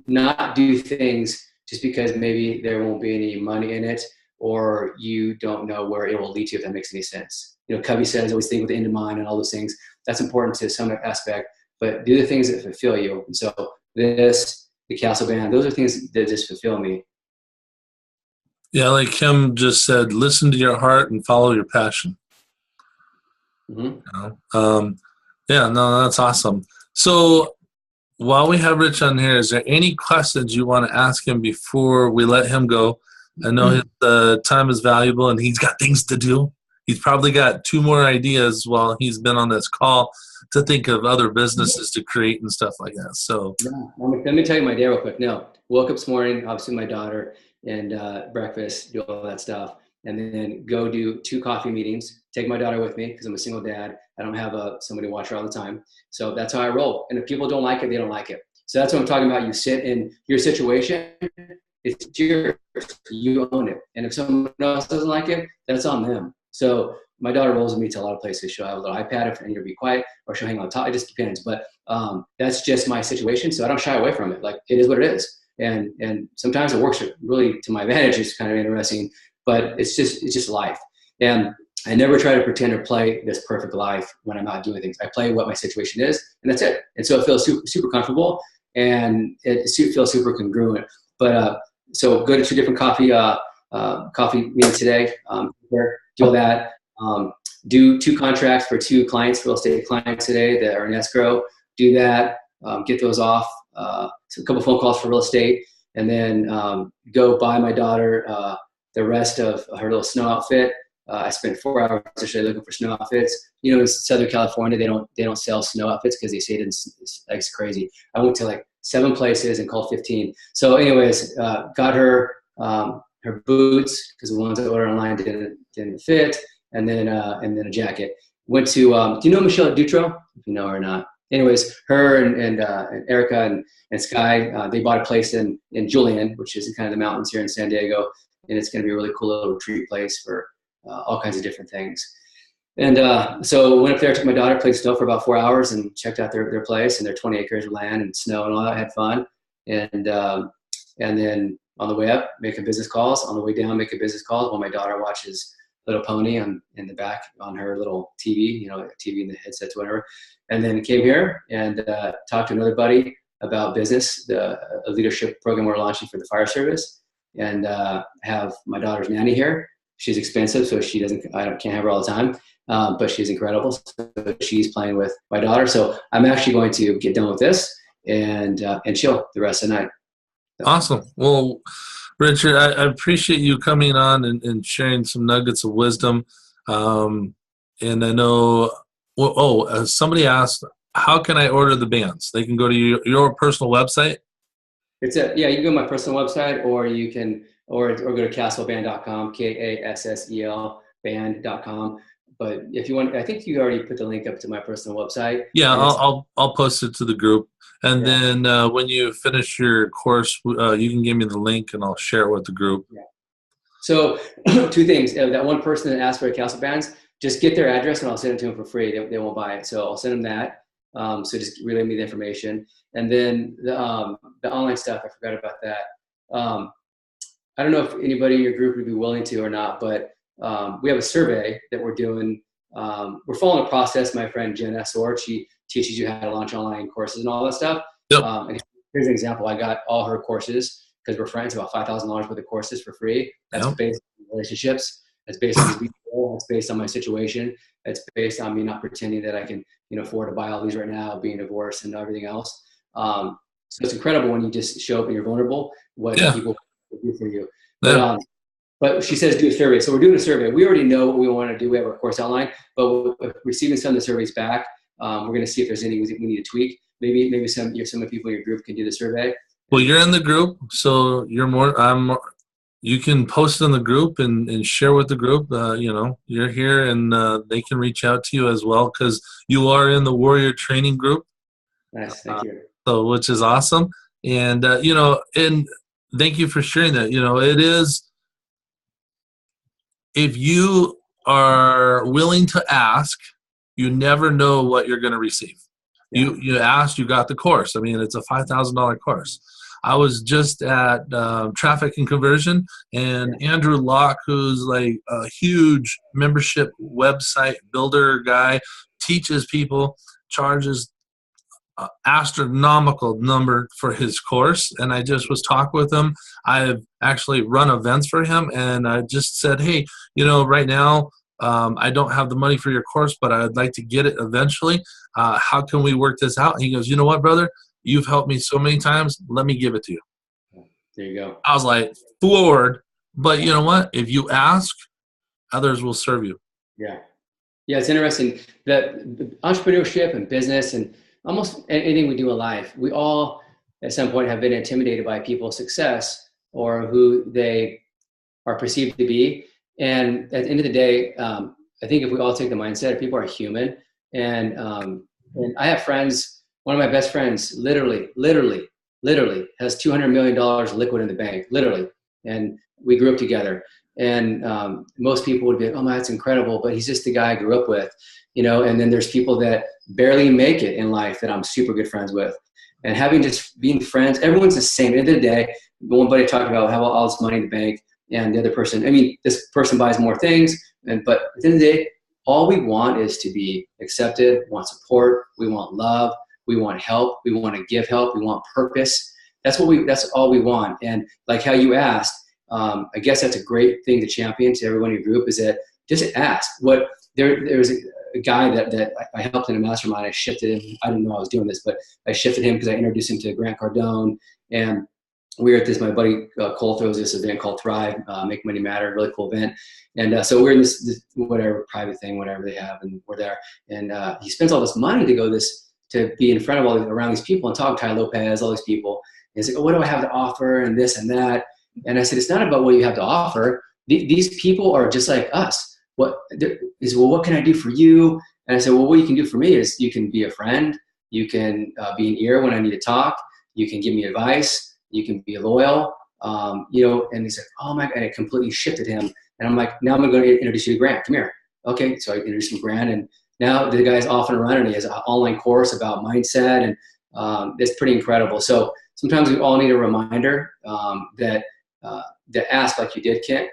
not do things just because maybe there won't be any money in it, or you don't know where it will lead to, if that makes any sense. You know, Covey says, always think with the end in mind and all those things. That's important to some aspect, but do the things that fulfill you. And so the castle band, those are things that just fulfill me.
Yeah, like Kim just said, listen to your heart and follow your passion.
Mm-hmm.
You know? Yeah, no, that's awesome. So while we have Rich on here, is there any questions you want to ask him before we let him go? I know his time is valuable and he's got things to do. He's probably got 2 more ideas while he's been on this call to think of other businesses to create and stuff like that. So
yeah, let me tell you my day real quick. No, woke up this morning, obviously my daughter, and breakfast, do all that stuff, and then go do 2 coffee meetings. Take my daughter with me because I'm a single dad. I don't have somebody to watch her all the time. So that's how I roll. And if people don't like it, they don't like it. So that's what I'm talking about. You sit in your situation. It's yours. You own it. And if someone else doesn't like it, that's on them. So my daughter rolls with me to a lot of places. She'll have a little iPad if I need her to be quiet, or she'll hang on top. It just depends. But that's just my situation. So I don't shy away from it. Like, it is what it is. And sometimes it works really to my advantage. It's kind of interesting, but it's just life. And I never try to pretend or play this perfect life when I'm not doing things. I play what my situation is, and that's it. And so it feels super, super comfortable. and it feels super congruent. But so go to 2 different coffee meetings today. Do all that. Do 2 contracts for 2 clients, real estate clients today that are in escrow. Do that. Get those off. So a couple phone calls for real estate, and then go buy my daughter the rest of her little snow outfit. I spent 4 hours yesterday looking for snow outfits. You know, in Southern California, they don't sell snow outfits because they say it's crazy. I went to like 7 places and called 15. So, anyways, got her her boots because the ones I ordered online didn't fit, and then a jacket. Went to do you know Michelle Dutro? If you know her or not. Anyways, her and Erica and Sky, they bought a place in Julian, which is in kind of the mountains here in San Diego, and it's going to be a really cool little retreat place for all kinds of different things. And so went up there, took my daughter, played snow for about 4 hours, and checked out their place and their 20 acres of land and snow and all that. Had fun, and then on the way up, making business calls. On the way down, making business calls while my daughter watches Little Pony in the back on her little TV, you know, TV and the headsets, whatever. And then came here and talked to another buddy about business, a leadership program we're launching for the fire service, and have my daughter's nanny here. She's expensive, so can't have her all the time, but she's incredible. So she's playing with my daughter. So I'm actually going to get done with this and chill the rest of the night.
Awesome. Well, Richard, I appreciate you coming on and sharing some nuggets of wisdom. And I know, somebody asked, how can I order the bands? They can go to your personal website?
You can go to my personal website, or you can, or go to kasselband.com, KASSEL band.com. But if you want, I think you already put the link up to my personal website.
Yeah, I'll post it to the group. And then when you finish your course, you can give me the link and I'll share it with the group.
Yeah. So 2 things. That one person that asked for a Castle Bands, just get their address and I'll send it to them for free. They won't buy it. So I'll send them that. So just relay me the information. And then the online stuff, I forgot about that. I don't know if anybody in your group would be willing to or not, but we have a survey that we're doing. We're following a process. My friend Jenna Sword, she teaches you how to launch online courses and all that stuff.
Yep.
And here's an example. I got all her courses because we're friends, about $5,000 worth of courses for free. That's based on relationships. That's based on That's based on my situation. That's based on me not pretending that I can, afford to buy all these right now, being divorced and everything else. So it's incredible when you just show up and you're vulnerable, what people do for you. But she says do a survey. So we're doing a survey. We already know what we want to do. We have our course outline, but we're receiving some of the surveys back. We're going to see if there's anything we need to tweak. Maybe some of the people in your group can do the survey.
Well, you're in the group, so you can post in the group and share with the group. You're here, and they can reach out to you as well because you are in the Warrior Training Group.
Nice, thank you.
So, which is awesome, and and thank you for sharing that. It is, if you are willing to ask, you never know what you're going to receive. Yeah. You asked, you got the course. I mean, it's a $5,000 course. I was just at Traffic and Conversion, and Andrew Locke, who's like a huge membership website builder guy, teaches people, charges astronomical number for his course. And I just was talking with him. I've actually run events for him, and I just said, hey, right now, I don't have the money for your course, but I'd like to get it eventually. How can we work this out? And he goes, you know what, brother? You've helped me so many times. Let me give it to you.
There you go.
I was like, floored. But you know what? If you ask, others will serve you.
Yeah. Yeah, it's interesting that entrepreneurship and business and almost anything we do in life, we all at some point have been intimidated by people's success or who they are perceived to be. And at the end of the day, I think if we all take the mindset, people are human. And I have friends. One of my best friends literally has $200 million liquid in the bank, literally. And we grew up together. And most people would be like, oh, that's incredible. But he's just the guy I grew up with, and then there's people that barely make it in life that I'm super good friends with. And being friends, everyone's the same. At the end of the day, one buddy talked about how all this money in the bank, and the other person, this person buys more things. But at the end of the day, all we want is to be accepted, we want support, we want love, We want help. We want to give help. We want purpose. That's all we want. And like how you asked, I guess that's a great thing to champion to everyone in your group, is that just ask. There was a guy that I helped in a mastermind. I shifted him. I didn't know I was doing this, but I shifted him because I introduced him to Grant Cardone. And we were at this, my buddy Cole throws this event called Thrive, Make Money Matter, really cool event. And so we're in this whatever private thing, whatever they have, and we're there. And he spends all this money to go to be in front of around these people and talk to Tai Lopez, all these people. And he's like, oh, what do I have to offer, and this and that. And I said, it's not about what you have to offer. These people are just like us. Well, what can I do for you? And I said, well, what you can do for me is you can be a friend. You can be an ear when I need to talk. You can give me advice. You can be loyal. And he's like, oh my God, and it completely shifted him. And I'm like, now I'm going to introduce you to Grant. Come here. Okay. So I introduced him to Grant, and now the guy's off and running. He has an online course about mindset, and it's pretty incredible. So sometimes we all need a reminder that ask like you did, Kent,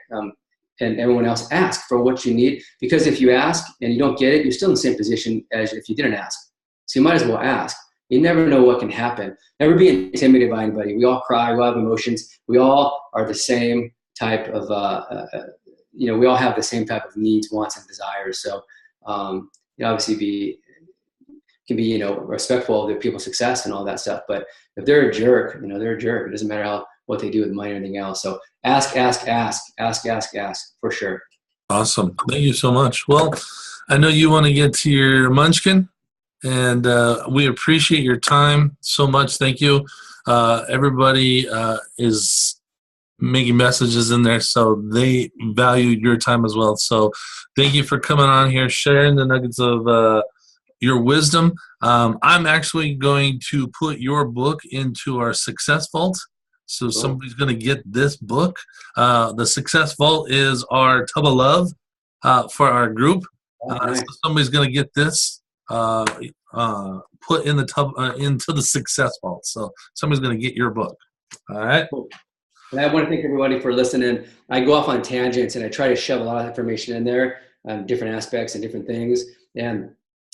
and everyone else, ask for what you need. Because if you ask and you don't get it, you're still in the same position as if you didn't ask. So you might as well ask. You never know what can happen. Never be intimidated by anybody. We all cry. We all have emotions. We all are the same type of, we all have the same type of needs, wants, and desires. So, obviously can be, respectful of the people's success and all that stuff. But if they're a jerk, they're a jerk. It doesn't matter what they do with money or anything else. So ask for sure.
Awesome. Thank you so much. Well, I know you want to get to your munchkin, and we appreciate your time so much. Thank you. Everybody is making messages in there, so they value your time as well. So thank you for coming on here, sharing the nuggets of your wisdom. I'm actually going to put your book into our Success Vault. So somebody's going to get this book. The Success Vault is our tub of love for our group.
Nice.
So somebody's going to get this put in the tub into the Success Vault. So somebody's going to get your book. All right.
Cool. And I want to thank everybody for listening. I go off on tangents and I try to shove a lot of information in there, different aspects and different things. And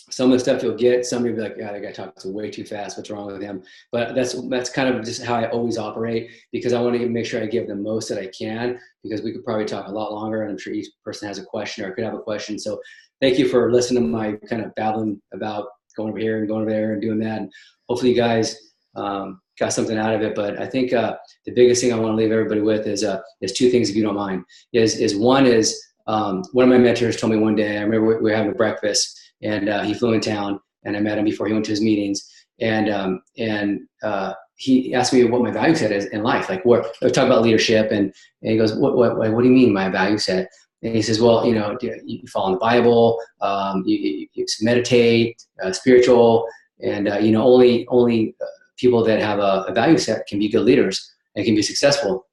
some of the stuff you'll get, some of you will be like, yeah, that guy talks way too fast. What's wrong with him? But that's kind of just how I always operate, because I want to make sure I give the most that I can, because we could probably talk a lot longer, and I'm sure each person has a question or could have a question. So thank you for listening to my kind of babbling about going over here and going over there and doing that. And hopefully you guys got something out of it. But I think the biggest thing I want to leave everybody with is two things, if you don't mind. One is one of my mentors told me one day, I remember we were having a breakfast, and he flew in town, and I met him before he went to his meetings. And he asked me what my value set is in life. Like, we talk about leadership, and he goes, what do you mean my value set? And he says, well, you follow the Bible, you meditate, spiritual, and only people that have a value set can be good leaders and can be successful.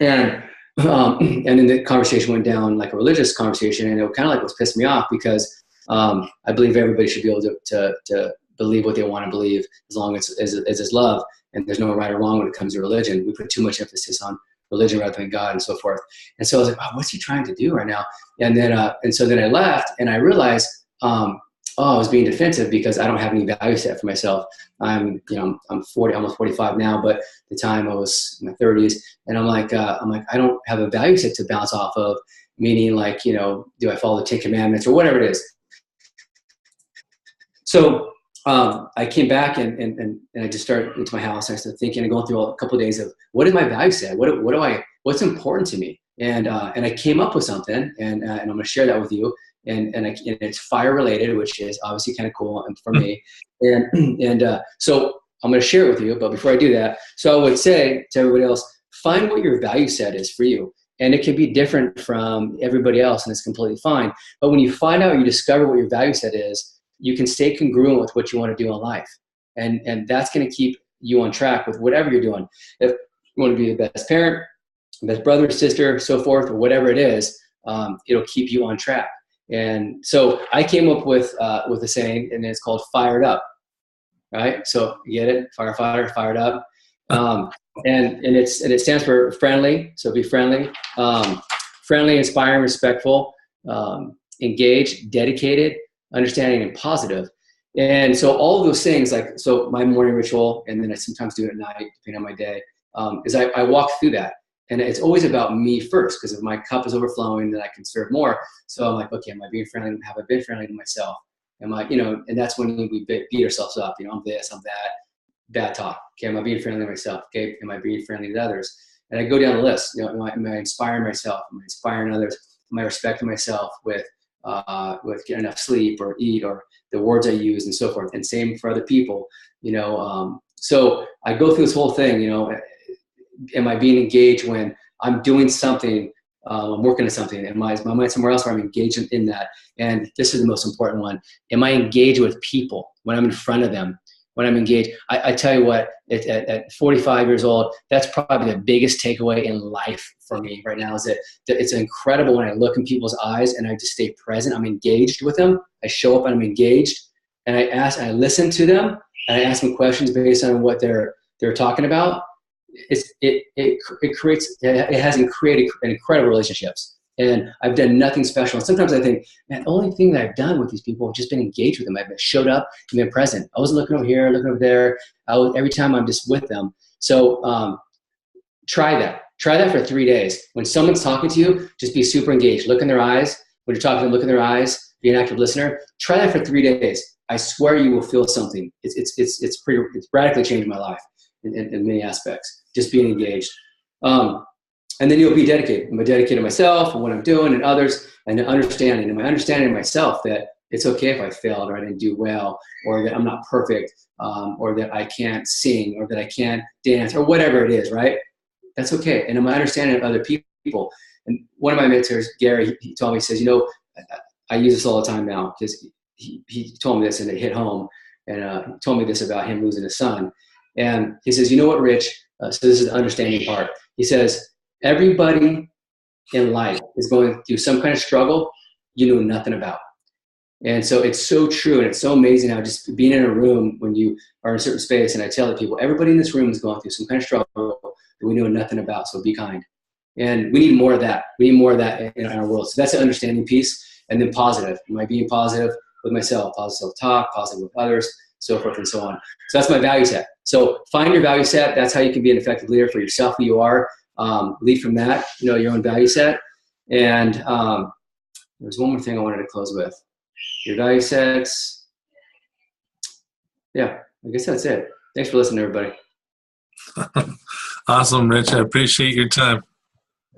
And then the conversation went down like a religious conversation, and it kind of like was pissed me off, because I believe everybody should be able to believe what they want to believe, as long as it's love, and there's no right or wrong when it comes to religion. We put too much emphasis on religion rather than God, and so forth. And so I was like, oh, what's he trying to do right now? And then so then I left, and I realized, I was being defensive because I don't have any value set for myself. I'm 40, almost 45 now, but at the time I was in my 30s, and I'm like, I don't have a value set to bounce off of, meaning like, do I follow the 10 Commandments or whatever it is? So I came back and I just started into my house. And I started thinking and going through a couple of days of what is my value set? What's important to me? And I came up with something, and I'm going to share that with you. And it's fire related, which is obviously kind of cool for me. So I'm going to share it with you. But before I do that, so I would say to everybody else, find what your value set is for you. And it can be different from everybody else, and it's completely fine. But when you find out, you discover what your value set is, you can stay congruent with what you want to do in life. And that's going to keep you on track with whatever you're doing. If you want to be the best parent, best brother, sister, so forth, or whatever it is, it'll keep you on track. And so I came up with a saying, and it's called "fired up." Right? So you get it? Firefighter, fired up. And it stands for friendly. So be friendly, friendly, inspiring, respectful, engaged, dedicated, understanding, and positive. And so all of those things, like, so my morning ritual, and then I sometimes do it at night, depending on my day, is I walk through that. And it's always about me first, because if my cup is overflowing, then I can serve more. So I'm like, okay, am I being friendly? Have I been friendly to myself? Am I, and that's when we beat ourselves up. I'm this, I'm that, bad talk. Okay, am I being friendly to myself? Okay, am I being friendly to others? And I go down the list. Am I inspiring myself? Am I inspiring others? Am I respecting myself with getting enough sleep or eat, or the words I use and so forth? And same for other people. So I go through this whole thing. Am I being engaged when I'm doing something? I'm working on something, and my mind somewhere else where I'm engaged in that. And this is the most important one. Am I engaged with people when I'm in front of them? When I'm engaged, I tell you what, at 45 years old, that's probably the biggest takeaway in life for me right now, is that it's incredible when I look in people's eyes and I just stay present. I'm engaged with them. I show up and I'm engaged, and I listen to them, and I ask them questions based on what they're talking about. It has created incredible relationships. And I've done nothing special. And sometimes I think, man, the only thing that I've done with these people, I've just been engaged with them. I've showed up and been present. I wasn't looking over here, looking over there. Every time I'm just with them. So try that. Try that for 3 days. When someone's talking to you, just be super engaged. Look in their eyes. When you're talking to them, look in their eyes. Be an active listener. Try that for 3 days. I swear you will feel something. It's radically changed my life in many aspects. Just being engaged. And then you'll be dedicated. I'm dedicated to myself and what I'm doing and others, and understanding. And my understanding of myself that it's okay if I failed or I didn't do well, or that I'm not perfect, or that I can't sing, or that I can't dance, or whatever it is, right? That's okay. And my understanding of other people. And one of my mentors, Gary, he told me, he says, I use this all the time now, because he told me this and it hit home. And he told me this about him losing his son. And he says, you know what, Rich? So this is the understanding part. He says, everybody in life is going through some kind of struggle you know nothing about. And so it's so true, and it's so amazing how just being in a room when you are in a certain space, and I tell the people, everybody in this room is going through some kind of struggle that we know nothing about, so be kind. And we need more of that. We need more of that in our world. So that's the understanding piece. And then positive. Am I being positive with myself? Positive self-talk, positive with others, so forth and so on. So that's my value set. So find your value set. That's how you can be an effective leader for yourself, who you are. Lead from that, your own value set. And there's one more thing I wanted to close with. Your value sets. Yeah, I guess that's it. Thanks for listening, everybody.
Awesome, Rich. I appreciate your time.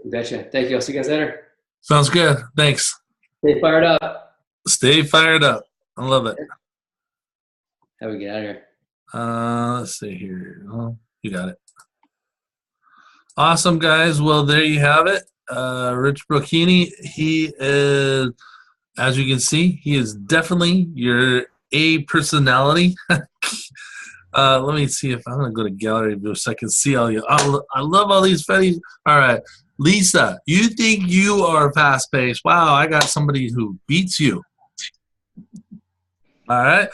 You betcha. Thank you. I'll see you guys later.
Sounds good. Thanks.
Stay fired up.
Stay fired up. I love it.
How do we get out of here?
Let's see here. Oh, you got it. Awesome, guys. Well, there you have it. Rich Brocchini, he is, as you can see, he is definitely your A personality. Let me see if I'm going to go to gallery view so I can see all you. I love all these fetties. All right. Lisa, you think you are fast-paced. Wow, I got somebody who beats you. All right.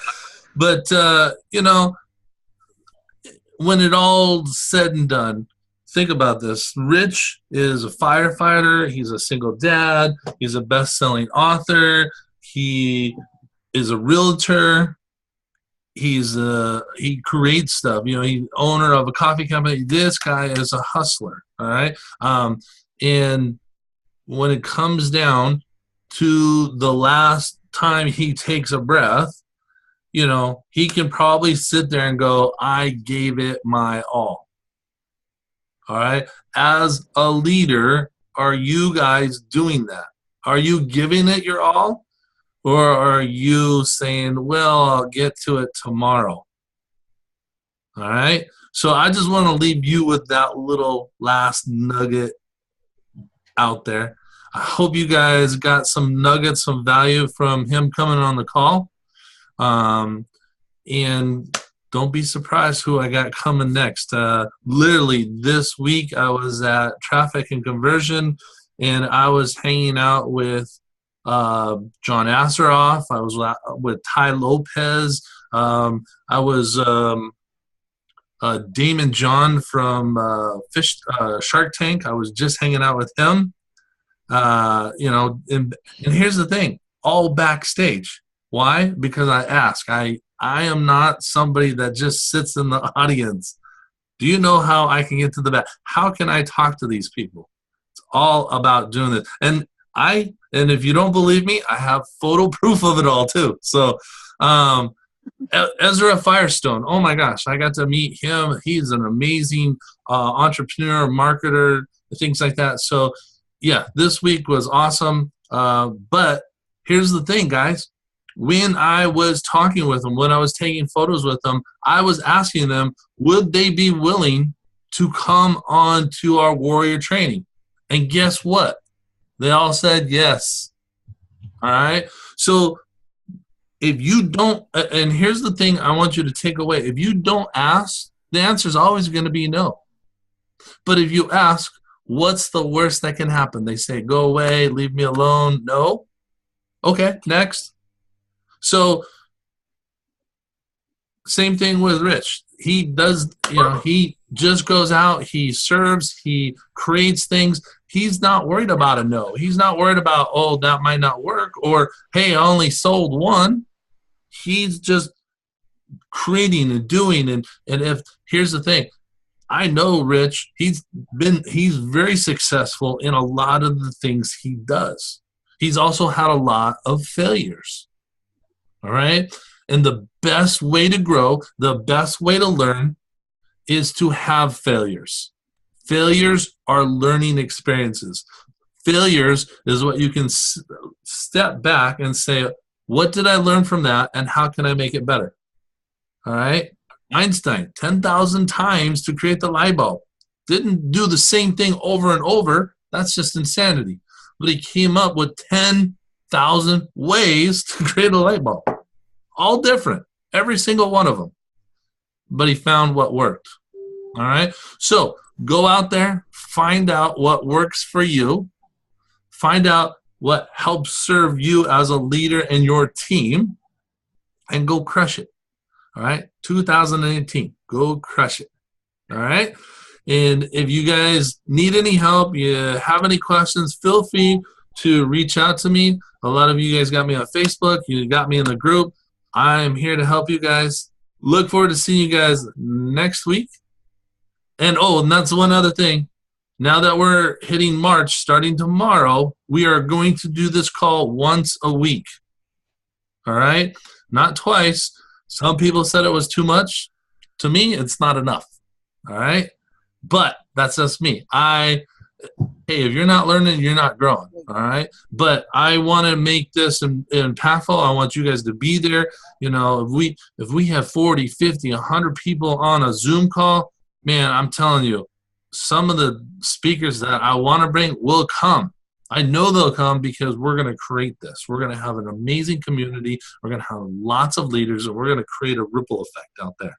But, when it all's said and done, think about this. Rich is a firefighter. He's a single dad. He's a best-selling author. He is a realtor. He creates stuff. He's owner of a coffee company. This guy is a hustler. All right. And when it comes down to the last time he takes a breath, he can probably sit there and go, I gave it my all. All right. As a leader, are you guys doing that? Are you giving it your all? Or are you saying, well, I'll get to it tomorrow? All right. So I just want to leave you with that little last nugget out there. I hope you guys got some nuggets, some value from him coming on the call. And don't be surprised who I got coming next. Literally this week I was at Traffic and Conversion, and I was hanging out with John Asseroff. I was with Ty Lopez. I was Damon John from Shark Tank. I was just hanging out with him. And here's the thing, all backstage. Why? Because I ask. I I am not somebody that just sits in the audience. Do you know how I can get to the back? How can I talk to these people? It's all about doing this. And if you don't believe me, I have photo proof of it all too. So Ezra Firestone, oh my gosh, I got to meet him. He's an amazing entrepreneur, marketer, things like that. So yeah, this week was awesome. But here's the thing, guys. When I was talking with them, when I was taking photos with them, I was asking them, would they be willing to come on to our warrior training? And guess what? They all said yes. All right. So if you don't, and here's the thing I want you to take away. If you don't ask, the answer is always going to be no. But if you ask, what's the worst that can happen? They say, go away, leave me alone. No. Okay, next. So same thing with Rich. He does, he just goes out, he serves, he creates things. He's not worried about a no. He's not worried about, oh, that might not work, or, hey, I only sold one. He's just creating and doing. And if, here's the thing, I know Rich, he's very successful in a lot of the things he does. He's also had a lot of failures. All right. And the best way to grow, the best way to learn is to have failures. Failures are learning experiences. Failures is what you can step back and say, what did I learn from that and how can I make it better? All right. Einstein, 10,000 times to create the light bulb. Didn't do the same thing over and over. That's just insanity. But he came up with 10,000 ways to create a light bulb. All different, every single one of them. But he found what worked. All right? So go out there, find out what works for you, find out what helps serve you as a leader in your team, and go crush it. All right? 2018, go crush it. All right? And if you guys need any help, you have any questions, feel free to reach out to me. A lot of you guys got me on Facebook. You got me in the group. I'm here to help you guys. Look forward to seeing you guys next week. And that's one other thing. Now that we're hitting March, starting tomorrow, we are going to do this call once a week. All right? Not twice. Some people said it was too much. To me, it's not enough. All right? But that's just me. Hey, if you're not learning, you're not growing. All right? But I want to make this impactful. I want you guys to be there. If we have 40, 50, 100 people on a Zoom call, man, I'm telling you, some of the speakers that I want to bring will come. I know they'll come because we're going to create this. We're going to have an amazing community. We're going to have lots of leaders, and we're going to create a ripple effect out there.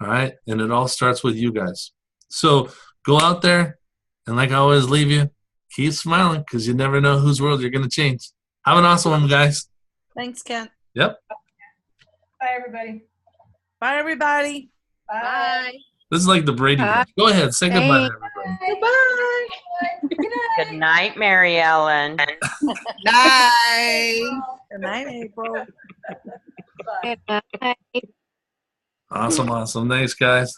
All right? And it all starts with you guys. So go out there, and like I always leave you, keep smiling because you never know whose world you're going to change. Have an awesome one, guys.
Thanks, Kent.
Yep.
Bye, everybody.
Bye, everybody.
Bye.
This is like the Brady Bunch. Go ahead. Say goodbye to everybody.
Goodbye.
Good night, Mary Ellen.
Night. Good night, April.
Bye.
Awesome. Thanks, guys.